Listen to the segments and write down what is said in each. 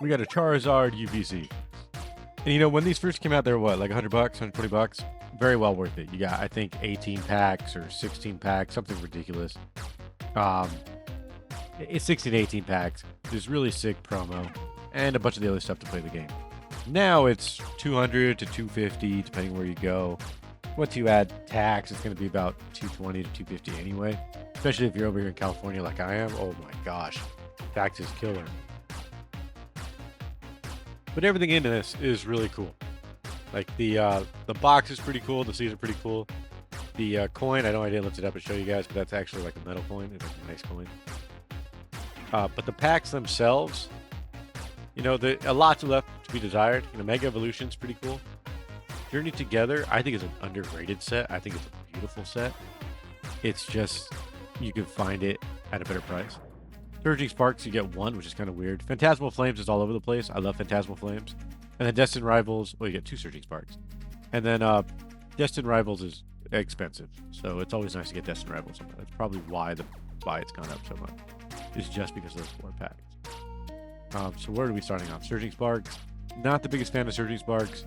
We got a Charizard UPC. And you know, when these first came out, they were what, like $100, $120? Very well worth it. You got, I think, 18 packs or 16 packs, something ridiculous. Um, it's 16 to 18 packs. There's really sick promo and a bunch of the other stuff to play the game. Now it's 200 to 250, depending where you go. Once you add tax, it's going to be about 220 to 250 anyway. Especially if you're over here in California like I am. Oh my gosh, tax is killer. But everything in this is really cool. Like the box is pretty cool. The sleeves are pretty cool. The coin, I know I didn't lift it up and show you guys, but that's actually like a metal coin. It's like a nice coin. But the packs themselves, you know, a lot's left to be desired. You know, Mega Evolution's pretty cool. Journey Together, I think is an underrated set. I think it's a beautiful set. It's just, you can find it at a better price. Surging Sparks, you get one, which is kind of weird. Phantasmal Flames is all over the place. I love Phantasmal Flames. And then Destined Rivals, well, you get two Surging Sparks. And then Destined Rivals is expensive. So it's always nice to get Destined Rivals. That's probably why it's gone up so much. It's just because of those 4 packs. So where are we starting off? Surging Sparks. Not the biggest fan of Surging Sparks.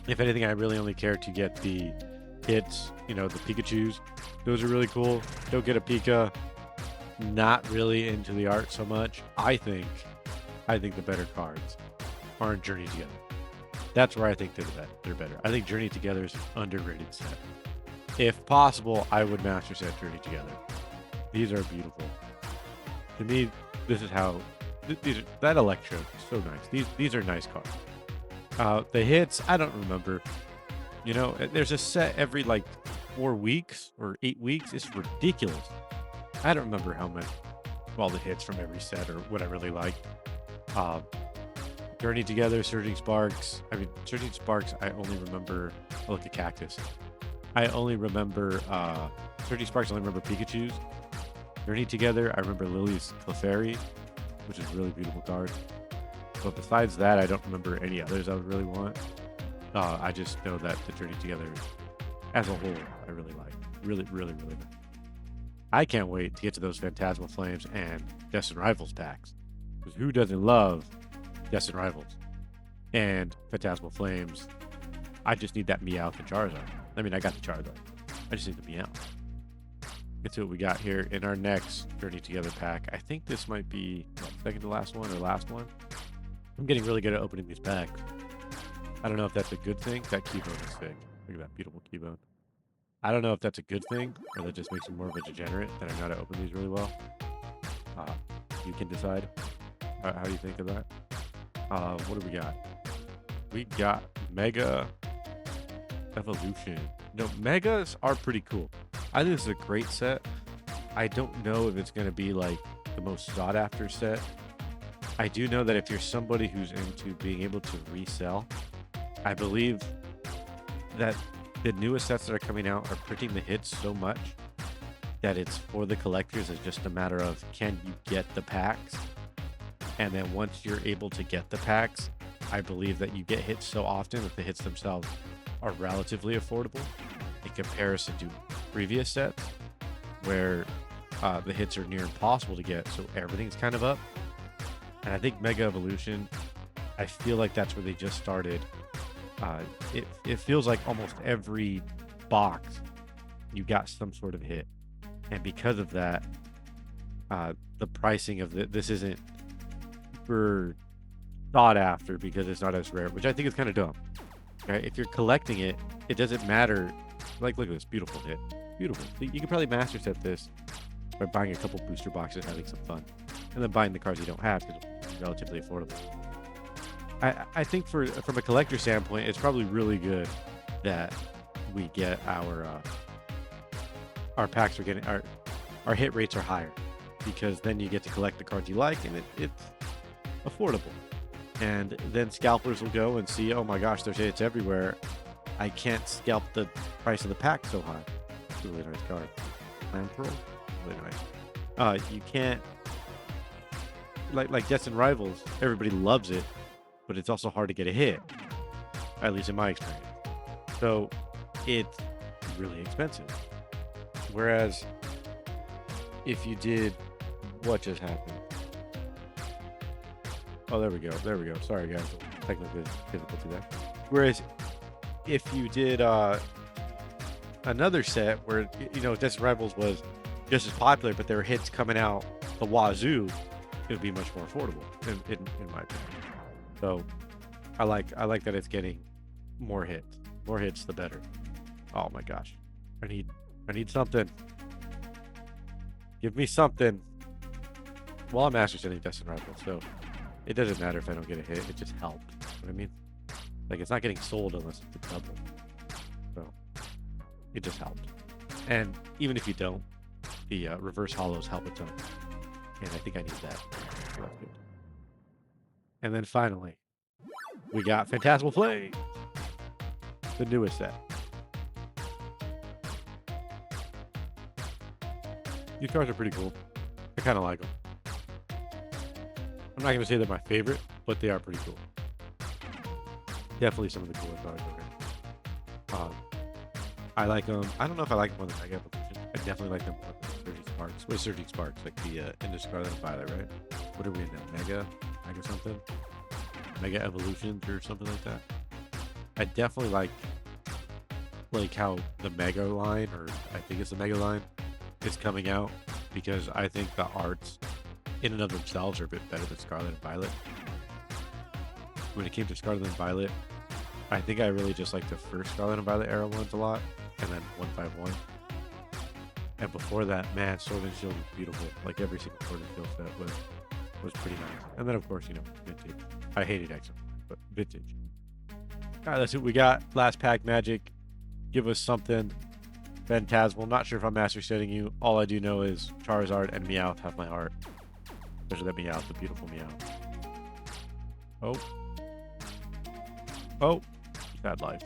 If anything, I really only care to get the hits, you know, the Pikachus. Those are really cool. Don't get a Pika. Not really into the art so much. I think the better cards are in Journey Together. That's where I think they're better. I think Journey Together is an underrated set. If possible, I would master set Journey Together. These are beautiful. To me, this is how that Electro is so nice. These are nice cards. The hits, I don't remember. You know, there's a set every like 4 weeks or 8 weeks. It's ridiculous. I don't remember how many, all the hits from every set or what I really like. Journey Together, Surging Sparks. I mean, Surging Sparks, I only remember, oh, look at Cactus. I only remember, Surging Sparks, I only remember Pikachu's. Journey Together, I remember Lily's Clefairy, which is a really beautiful card. But besides that, I don't remember any others I would really want. I just know that the Journey Together, as a whole, I really like. Really, really, really nice. I can't wait to get to those Phantasmal Flames and Destined Rivals packs. Because who doesn't love Destined Rivals? And Phantasmal Flames, I just need that Meowth and Charizard. I mean, I got the Charizard. I just need the Meowth. Let's see what we got here in our next Journey Together pack. I think this might be second to last one or last one. I'm getting really good at opening these packs. I don't know if that's a good thing. That Keybone is sick. Look at that beautiful Keybone. I don't know if that's a good thing or that just makes me more of a degenerate that I know how to open these really well. You can decide how you think of that. What do we got? We got Mega Evolution. No, Megas are pretty cool. I think this is a great set. I don't know if it's going to be like the most sought after set. I do know that if you're somebody who's into being able to resell, I believe that the newest sets that are coming out are printing the hits so much that it's for the collectors. It's just a matter of, can you get the packs? And then once you're able to get the packs, I believe that you get hits so often that the hits themselves are relatively affordable in comparison to previous sets where the hits are near impossible to get, so everything's kind of up. And I think Mega Evolution, I feel like that's where they just started. It feels like almost every box you got some sort of hit, and because of that, the pricing of this isn't super sought after because it's not as rare, which I think is kind of dumb. Right? If you're collecting it, it doesn't matter. Like, look at this beautiful hit, beautiful. You could probably master set this by buying a couple booster boxes, having some fun, and then buying the cards you don't have because it's relatively affordable. I think from a collector standpoint, it's probably really good that we get our packs are getting our hit rates are higher, because then you get to collect the cards you like and it's affordable. And then scalpers will go and see, oh my gosh, there's hits everywhere. I can't scalp the price of the pack so high. It's a really nice card. Land Pearl, really nice. You can't like Destined Rivals. Everybody loves it, but it's also hard to get a hit, at least in my experience. So it's really expensive. Whereas if you did, what just happened? Oh, there we go. There we go. Sorry, guys. Technically difficulty there. Whereas if you did another set where, you know, Destined Rivals was just as popular, but there were hits coming out the wazoo, it would be much more affordable, in my opinion. So I like that it's getting more hits. More hits, the better. Oh my gosh. I need something. Give me something. Well, I'm master setting Destined Rivals, so it doesn't matter if I don't get a hit. It just helps. You know what I mean? Like, it's not getting sold unless it's a double. So it just helps. And even if you don't, the reverse hollows help a ton. And I think I need that. So that's good. And then finally, we got Phantasmal Flame, the newest set. These cards are pretty cool. I kind of like them. I'm not going to say they're my favorite, but they are pretty cool. Definitely some of the cooler cards over. I like them. I don't know if I like them on the Mega Evolution. I definitely like them on the Surging Sparks. What is Surging Sparks? Like the Into Scarlet and Violet, right? What are we in now? Mega something? Mega Evolutions or something like that. I definitely like how the Mega line, or I think it's the Mega line, is coming out, because I think the arts in and of themselves are a bit better than Scarlet and Violet. When it came to Scarlet and Violet, I think I really just liked the first Scarlet and Violet era ones a lot, and then 151. And before that, man, Sword and Shield was beautiful. Like every single Sword and Shield set was pretty nice. And then of course, you know, Vintage. I hated X, but Vintage. All right, let's see what we got. Last pack magic. Give us something. Phantasmal. Not sure if I'm master setting you. All I do know is Charizard and Meowth have my heart. Especially that Meowth, the beautiful Meowth. Oh. Sad life.